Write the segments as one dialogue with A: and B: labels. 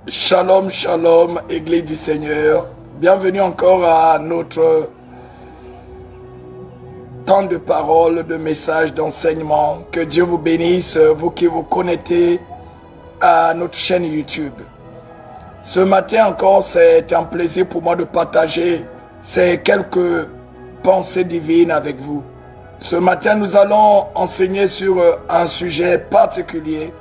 A: Shalom, shalom, Église du Seigneur. Bienvenue encore à notre temps de parole, de messages, d'enseignement. Que Dieu vous bénisse, vous qui vous connectez à notre chaîne YouTube. Ce matin encore, c'est un plaisir pour moi de partager ces quelques pensées divines avec vous. Ce matin, nous allons enseigner sur un sujet particulier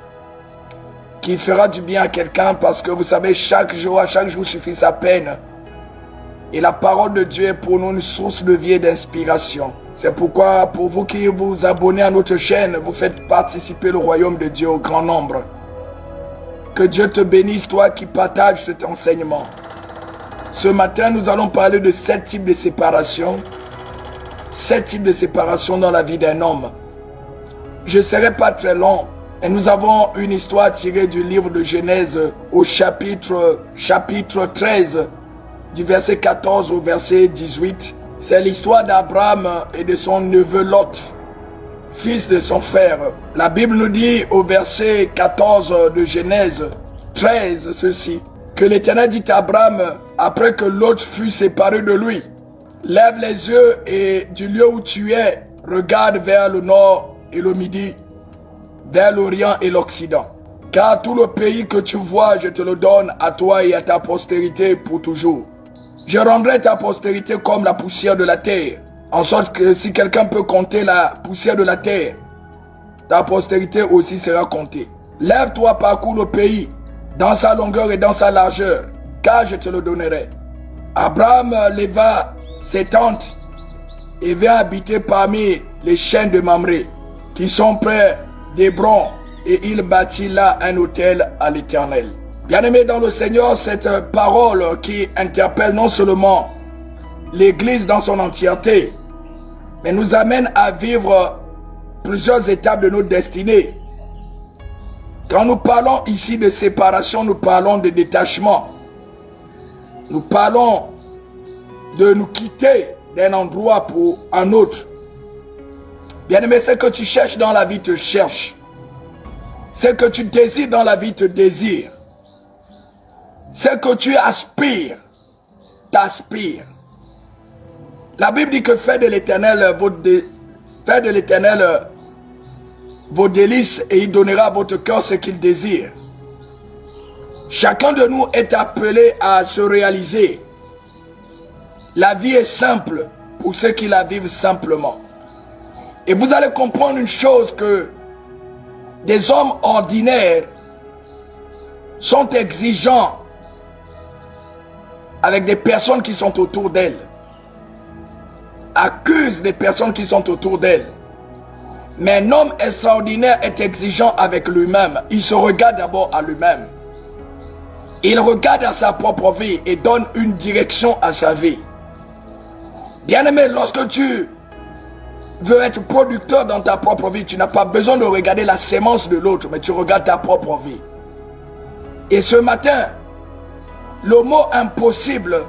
A: qui fera du bien à quelqu'un, parce que vous savez, chaque jour suffit sa peine. Et la parole de Dieu est pour nous une source de vie et d'inspiration. C'est pourquoi, pour vous qui vous abonnez à notre chaîne, vous faites participer le royaume de Dieu au grand nombre. Que Dieu te bénisse, toi qui partages cet enseignement. Ce matin, nous allons parler de 7 types de séparation. 7 types de séparation dans la vie d'un homme. Je ne serai pas très long. Et nous avons une histoire tirée du livre de Genèse au chapitre 13, du verset 14 au verset 18. C'est l'histoire d'Abraham et de son neveu Lot, fils de son frère. La Bible nous dit au verset 14 de Genèse 13 ceci, que l'Éternel dit à Abraham, après que Lot fut séparé de lui, lève les yeux et du lieu où tu es, regarde vers le nord et le midi, vers l'Orient et l'Occident. Car tout le pays que tu vois, je te le donne à toi et à ta postérité pour toujours. Je rendrai ta postérité comme la poussière de la terre, en sorte que si quelqu'un peut compter la poussière de la terre, ta postérité aussi sera comptée. Lève-toi, parcours le pays, dans sa longueur et dans sa largeur, car je te le donnerai. Abraham leva ses tentes et vint habiter parmi les chênes de Mamré, qui sont près d'Hébron, et il bâtit là un autel à l'Éternel. Bien-aimés dans le Seigneur, cette parole qui interpelle non seulement l'Église dans son entièreté, mais nous amène à vivre plusieurs étapes de notre destinée. Quand nous parlons ici de séparation, nous parlons de détachement. Nous parlons de nous quitter d'un endroit pour un autre. Bien-aimé, ce que tu cherches dans la vie te cherche. Ce que tu désires dans la vie te désire. Ce que tu aspires, t'aspire. La Bible dit que faites de l'Éternel vos délices et il donnera à votre cœur ce qu'il désire. Chacun de nous est appelé à se réaliser. La vie est simple pour ceux qui la vivent simplement. Et vous allez comprendre une chose, que des hommes ordinaires sont exigeants avec des personnes qui sont autour d'elles, accusent des personnes qui sont autour d'elles. Mais un homme extraordinaire est exigeant avec lui-même. Il se regarde d'abord à lui-même. Il regarde à sa propre vie et donne une direction à sa vie. Bien-aimé, lorsque tu veux être producteur dans ta propre vie, tu n'as pas besoin de regarder la sémence de l'autre, mais tu regardes ta propre vie. Et ce matin, le mot impossible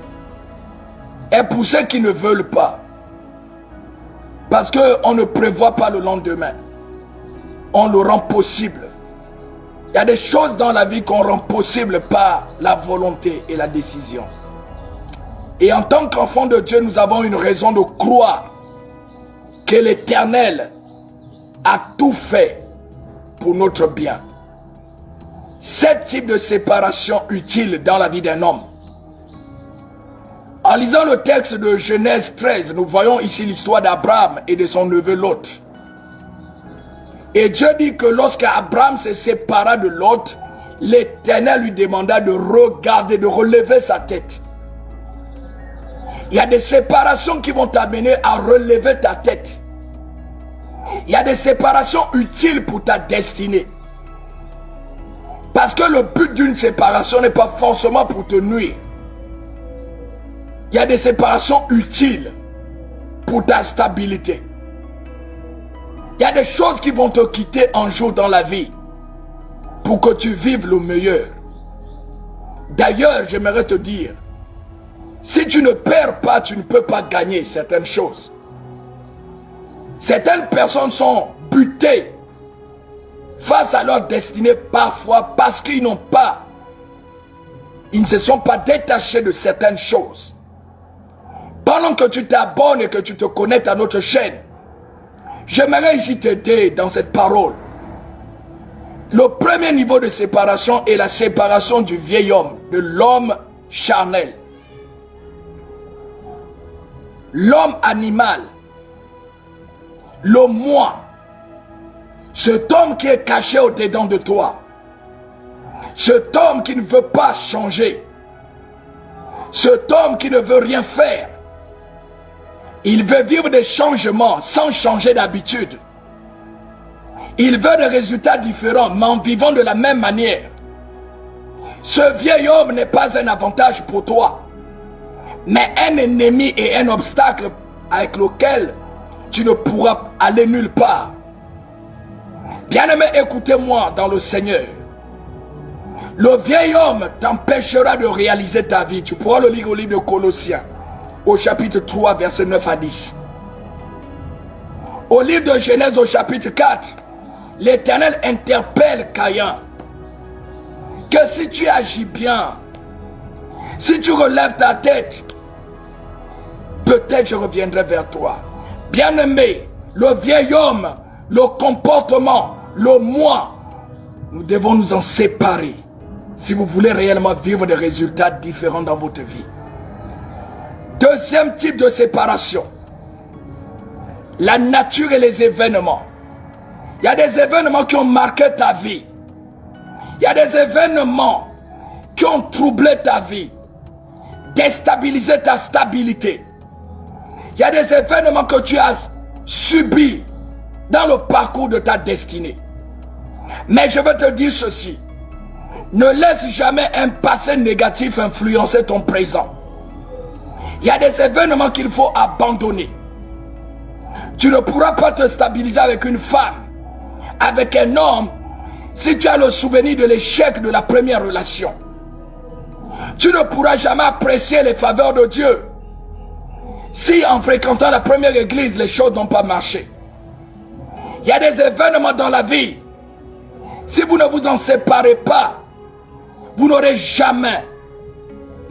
A: est pour ceux qui ne veulent pas. Parce qu'on ne prévoit pas le lendemain. On le rend possible. Il y a des choses dans la vie qu'on rend possible par la volonté et la décision. Et en tant qu'enfants de Dieu, nous avons une raison de croire que l'Éternel a tout fait pour notre bien. 7 types de séparation utiles dans la vie d'un homme. En lisant le texte de Genèse 13, nous voyons ici l'histoire d'Abraham et de son neveu Lot. Et Dieu dit que lorsqu'Abraham se sépara de Lot, l'Éternel lui demanda de regarder, de relever sa tête. Il y a des séparations qui vont t'amener à relever ta tête. Il y a des séparations utiles pour ta destinée. Parce que le but d'une séparation n'est pas forcément pour te nuire. Il y a des séparations utiles pour ta stabilité. Il y a des choses qui vont te quitter un jour dans la vie pour que tu vives le meilleur. D'ailleurs, j'aimerais te dire, si tu ne perds pas, tu ne peux pas gagner certaines choses. Certaines personnes sont butées face à leur destinée parfois parce qu'ils n'ont pas Ils ne se sont pas détachés de certaines choses. Pendant que tu t'abonnes et que tu te connectes à notre chaîne, j'aimerais ici t'aider dans cette parole. Le premier niveau de séparation est la séparation du vieil homme, de l'homme charnel. L'homme animal, le moi, cet homme qui est caché au-dedans de toi, cet homme qui ne veut pas changer, cet homme qui ne veut rien faire, il veut vivre des changements sans changer d'habitude. Il veut des résultats différents, mais en vivant de la même manière. Ce vieil homme n'est pas un avantage pour toi, mais un ennemi et un obstacle avec lequel tu ne pourras aller nulle part. Bien-aimé, écoutez-moi dans le Seigneur. Le vieil homme t'empêchera de réaliser ta vie. Tu pourras le lire au livre de Colossiens, au chapitre 3, versets 9 à 10. Au livre de Genèse, au chapitre 4, l'Éternel interpelle Caïn. Que si tu agis bien, si tu relèves ta tête, peut-être je reviendrai vers toi. Bien-aimé, le vieil homme, le comportement, le moi, nous devons nous en séparer si vous voulez réellement vivre des résultats différents dans votre vie. Deuxième type de séparation, la nature et les événements. Il y a des événements qui ont marqué ta vie. Il y a des événements qui ont troublé ta vie, déstabilisé ta stabilité. Il y a des événements que tu as subis dans le parcours de ta destinée. Mais je veux te dire ceci. Ne laisse jamais un passé négatif influencer ton présent. Il y a des événements qu'il faut abandonner. Tu ne pourras pas te stabiliser avec une femme, avec un homme, si tu as le souvenir de l'échec de la première relation. Tu ne pourras jamais apprécier les faveurs de Dieu si en fréquentant la première église, les choses n'ont pas marché. Il y a des événements dans la vie. Si vous ne vous en séparez pas, vous n'aurez jamais,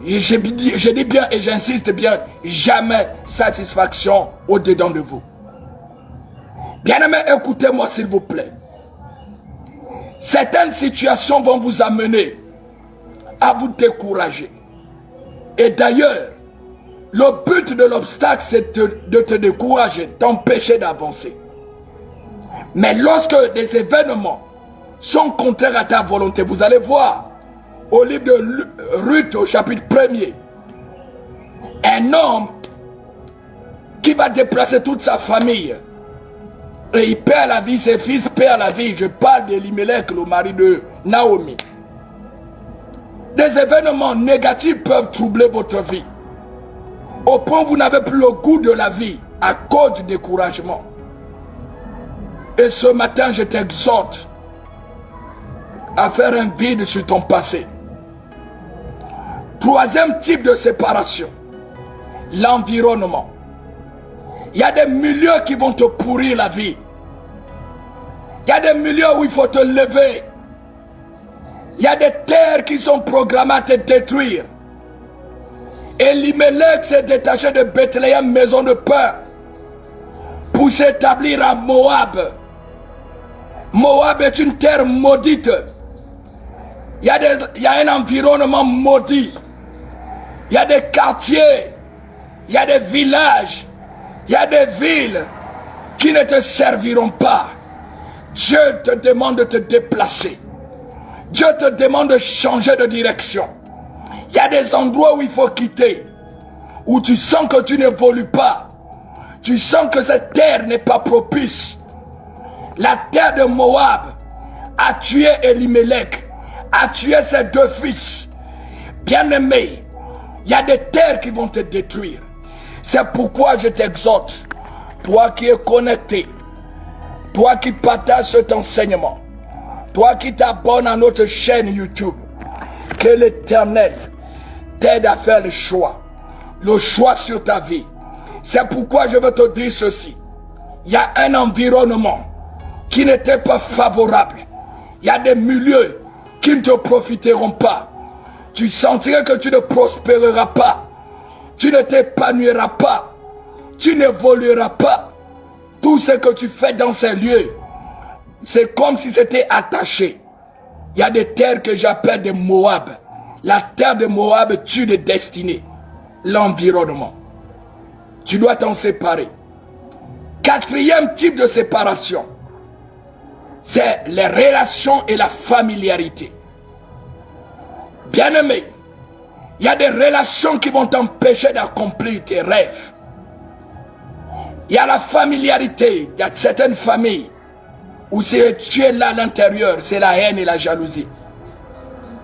A: je dis bien et j'insiste bien, jamais satisfaction au-dedans de vous. Bien-aimés, écoutez-moi s'il vous plaît. Certaines situations vont vous amener à vous décourager. Et d'ailleurs, le but de l'obstacle, c'est de te décourager, t'empêcher d'avancer. Mais lorsque des événements sont contraires à ta volonté, vous allez voir au livre de Ruth, au chapitre 1er, un homme qui va déplacer toute sa famille. Et il perd la vie, ses fils perdent la vie. Je parle d'Elimelech, le mari de Naomi. Des événements négatifs peuvent troubler votre vie, au point où vous n'avez plus le goût de la vie à cause du découragement. Et ce matin, je t'exhorte à faire un vide sur ton passé. Troisième type de séparation, l'environnement. Il y a des milieux qui vont te pourrir la vie. Il y a des milieux où il faut te lever. Il y a des terres qui sont programmées à te détruire. Elimelech s'est détaché de Bethléem, maison de pain, pour s'établir à Moab. Moab est une terre maudite. Il y a un environnement maudit. Il y a des quartiers, il y a des villages, il y a des villes qui ne te serviront pas. Dieu te demande de te déplacer. Dieu te demande de changer de direction. Il y a des endroits où il faut quitter, où tu sens que tu n'évolues pas. Tu sens que cette terre n'est pas propice. La terre de Moab a tué Elimelech, a tué ses deux fils. Bien-aimé, il y a des terres qui vont te détruire. C'est pourquoi je t'exhorte, toi qui es connecté, toi qui partages cet enseignement, toi qui t'abonnes à notre chaîne YouTube, que l'Éternel t'aide à faire le choix sur ta vie. C'est pourquoi je veux te dire ceci. Il y a un environnement qui n'était pas favorable. Il y a des milieux qui ne te profiteront pas. tu sentiras que tu ne prospéreras pas, tu ne t'épanouiras pas, tu n'évolueras pas. Tout ce que tu fais dans ces lieux, c'est comme si c'était attaché. Il y a des terres que j'appelle des Moab. La terre de Moab tue des destinées. L'environnement. Tu dois t'en séparer. Quatrième type de séparation, c'est les relations et la familiarité. Bien-aimé, il y a des relations qui vont t'empêcher d'accomplir tes rêves. Il y a la familiarité. Il y a certaines familles où si tu es là à l'intérieur, c'est la haine et la jalousie.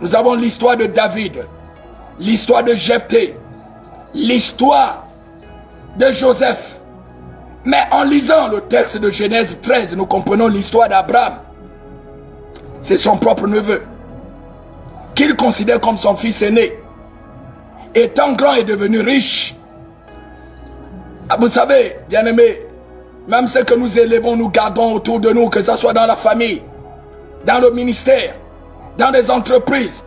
A: Nous avons l'histoire de David, l'histoire de Jephthé, l'histoire de Joseph. Mais en lisant le texte de Genèse 13, nous comprenons l'histoire d'Abraham. C'est son propre neveu, qu'il considère comme son fils aîné. Étant grand et devenu riche, vous savez, bien-aimés, même ce que nous élevons, nous gardons autour de nous, que ce soit dans la famille, dans le ministère, dans les entreprises,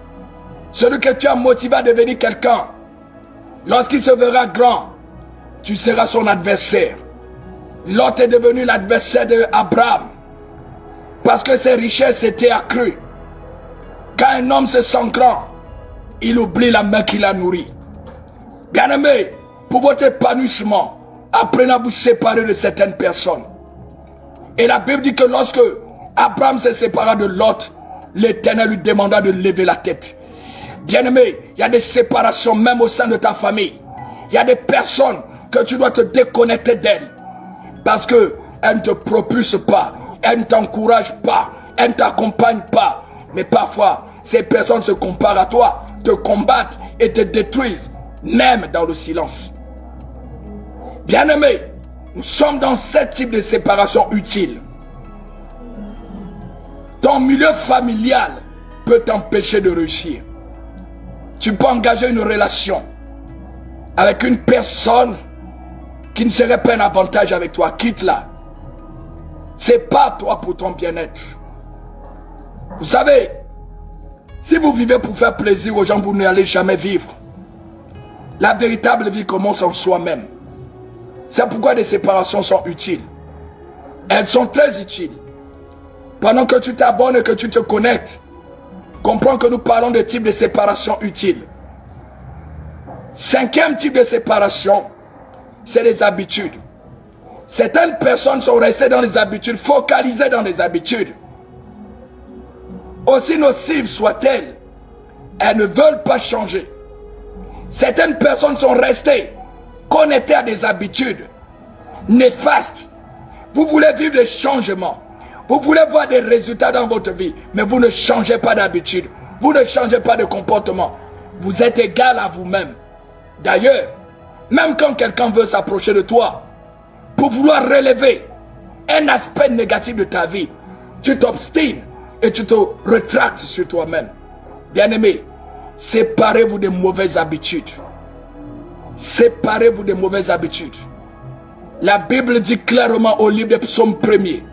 A: celui que tu as motivé à devenir quelqu'un, lorsqu'il se verra grand, tu seras son adversaire. Lot est devenu l'adversaire d'Abraham parce que ses richesses étaient accrues. Quand un homme se sent grand, il oublie la main qui l'a nourri. Bien-aimé, pour votre épanouissement, apprenez à vous séparer de certaines personnes. Et la Bible dit que lorsque Abraham se sépara de Lot, l'Éternel lui demanda de lever la tête. Bien-aimé, il y a des séparations même au sein de ta famille. Il y a des personnes que tu dois te déconnecter d'elles. Parce qu'elles ne te propulsent pas, elles ne t'encouragent pas, elles ne t'accompagnent pas. Mais parfois, ces personnes se comparent à toi, te combattent et te détruisent, même dans le silence. Bien-aimés, nous sommes dans ce type de séparation utile. Ton milieu familial peut t'empêcher de réussir. Tu peux engager une relation avec une personne qui ne serait pas un avantage avec toi. Quitte-la. C'est pas toi pour ton bien-être. Vous savez, si vous vivez pour faire plaisir aux gens, vous n'allez jamais vivre. La véritable vie commence en soi-même. C'est pourquoi les séparations sont utiles. Elles sont très utiles. Pendant que tu t'abonnes et que tu te connectes, comprends que nous parlons de type de séparation utile. Cinquième type de séparation, c'est les habitudes. Certaines personnes sont restées dans les habitudes, focalisées dans les habitudes. Aussi nocives soient-elles, elles ne veulent pas changer. Certaines personnes sont restées connectées à des habitudes néfastes. Vous voulez vivre des changements. Vous voulez voir des résultats dans votre vie, mais vous ne changez pas d'habitude. Vous ne changez pas de comportement. Vous êtes égal à vous-même. D'ailleurs, même quand quelqu'un veut s'approcher de toi, pour vouloir relever un aspect négatif de ta vie, tu t'obstines et tu te retractes sur toi-même. Bien-aimé, séparez-vous des mauvaises habitudes. Séparez-vous des mauvaises habitudes. La Bible dit clairement au livre des Psaumes 1er,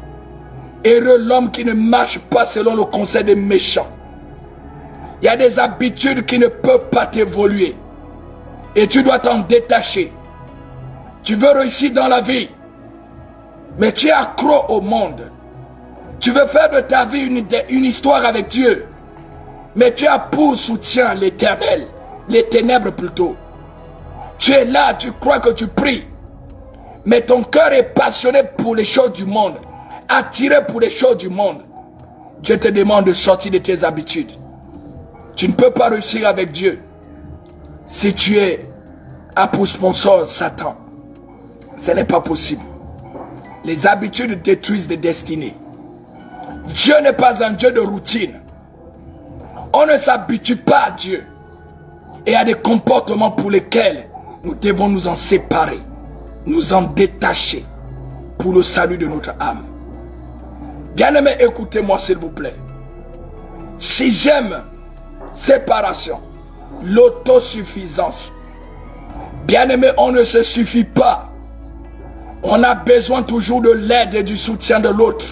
A: heureux l'homme qui ne marche pas selon le conseil des méchants. Il y a des habitudes qui ne peuvent pas t'évoluer. Et tu dois t'en détacher. Tu veux réussir dans la vie, mais tu es accro au monde. Tu veux faire de ta vie une histoire avec Dieu, mais tu as pour soutien l'Éternel, les ténèbres plutôt. Tu es là, tu crois que tu pries, mais ton cœur est passionné pour les choses du monde, attiré pour les choses du monde. Dieu te demande de sortir de tes habitudes. Tu ne peux pas réussir avec Dieu si tu as pour sponsor Satan. Ce n'est pas possible. Les habitudes détruisent des destinées. Dieu n'est pas un Dieu de routine. On ne s'habitue pas à Dieu. Et à des comportements pour lesquels nous devons nous en séparer, nous en détacher pour le salut de notre âme. Bien-aimés, écoutez-moi s'il vous plaît. Sixième séparation, l'autosuffisance. Bien-aimés, on ne se suffit pas. On a besoin toujours de l'aide et du soutien de l'autre.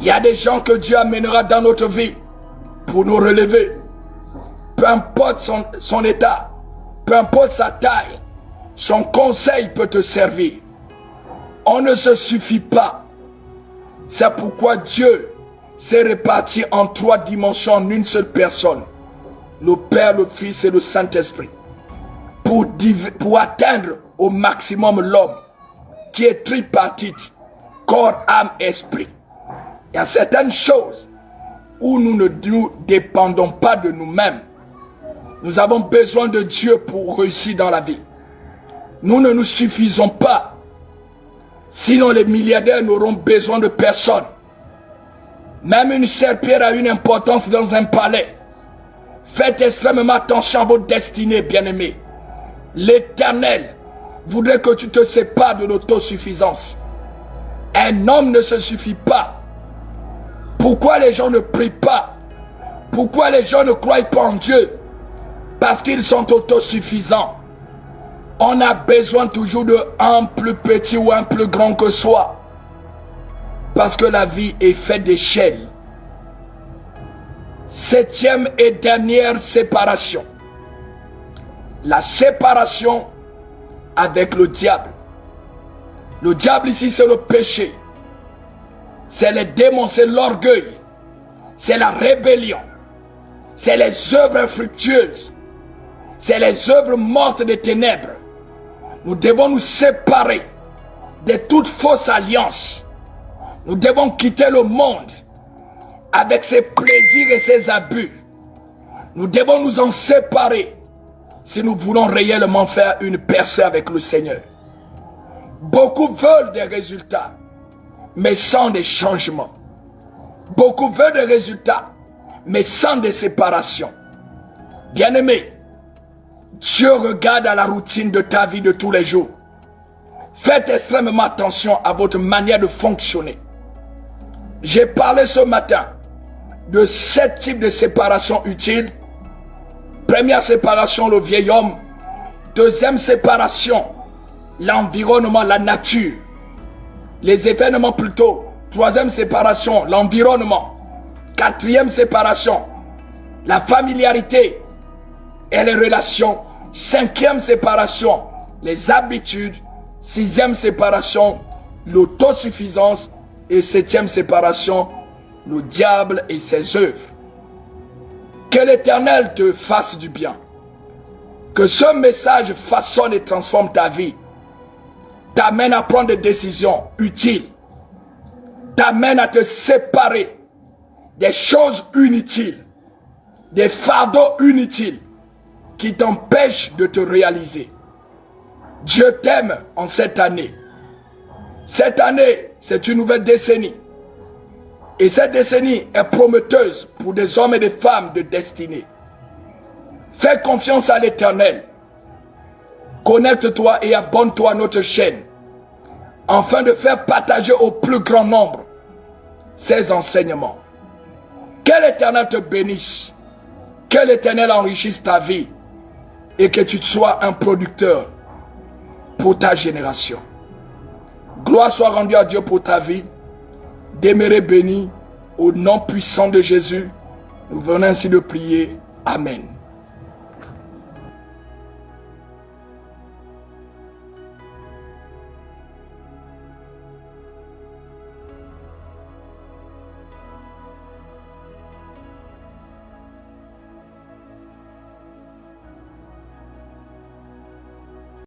A: Il y a des gens que Dieu amènera dans notre vie pour nous relever. peu importe son état, peu importe sa taille, son conseil peut te servir. On ne se suffit pas. C'est pourquoi Dieu s'est réparti en 3 dimensions en une seule personne. Le Père, le Fils et le Saint-Esprit. Pour atteindre au maximum l'homme qui est tripartite, corps, âme, esprit. Il y a certaines choses où nous ne nous dépendons pas de nous-mêmes. Nous avons besoin de Dieu pour réussir dans la vie. Nous ne nous suffisons pas. Sinon les milliardaires n'auront besoin de personne. Même une serpillère a une importance dans un palais. Faites extrêmement attention à votre destinée, bien-aimés. L'Éternel voudrait que tu te sépares de l'autosuffisance. Un homme ne se suffit pas. Pourquoi les gens ne prient pas? Pourquoi les gens ne croient pas en Dieu? Parce qu'ils sont autosuffisants. On a besoin toujours d'un plus petit ou un plus grand que soi. Parce que la vie est faite d'échelles. 7e et dernière séparation. La séparation avec le diable. Le diable ici, c'est le péché. C'est les démons, c'est l'orgueil. C'est la rébellion. C'est les œuvres infructueuses. C'est les œuvres mortes des ténèbres. Nous devons nous séparer de toute fausse alliance. Nous devons quitter le monde avec ses plaisirs et ses abus. Nous devons nous en séparer si nous voulons réellement faire une percée avec le Seigneur. Beaucoup veulent des résultats, mais sans des changements. Beaucoup veulent des résultats, mais sans des séparations. Bien-aimés, Dieu regarde à la routine de ta vie de tous les jours. Faites extrêmement attention à votre manière de fonctionner. J'ai parlé ce matin de 7 types de séparation utiles. Première séparation, le vieil homme. Deuxième séparation, l'environnement, la nature. Les événements plutôt. Troisième séparation, l'environnement. Quatrième séparation, la familiarité et les relations. Cinquième séparation, les habitudes. Sixième séparation, l'autosuffisance. Et septième séparation, le diable et ses œuvres. Que l'Éternel te fasse du bien. Que ce message façonne et transforme ta vie. T'amène à prendre des décisions utiles. T'amène à te séparer des choses inutiles. Des fardeaux inutiles qui t'empêchent de te réaliser. Dieu t'aime en cette année. Cette année, c'est une nouvelle décennie. Et cette décennie est prometteuse pour des hommes et des femmes de destinée. Fais confiance à l'Éternel. Connecte-toi et abonne-toi à notre chaîne, afin de faire partager au plus grand nombre ces enseignements. Que l'Éternel te bénisse. Que l'Éternel enrichisse ta vie. Et que tu sois un producteur pour ta génération. Gloire soit rendue à Dieu pour ta vie. Demeurez bénis au nom puissant de Jésus. Nous venons ainsi de prier. Amen.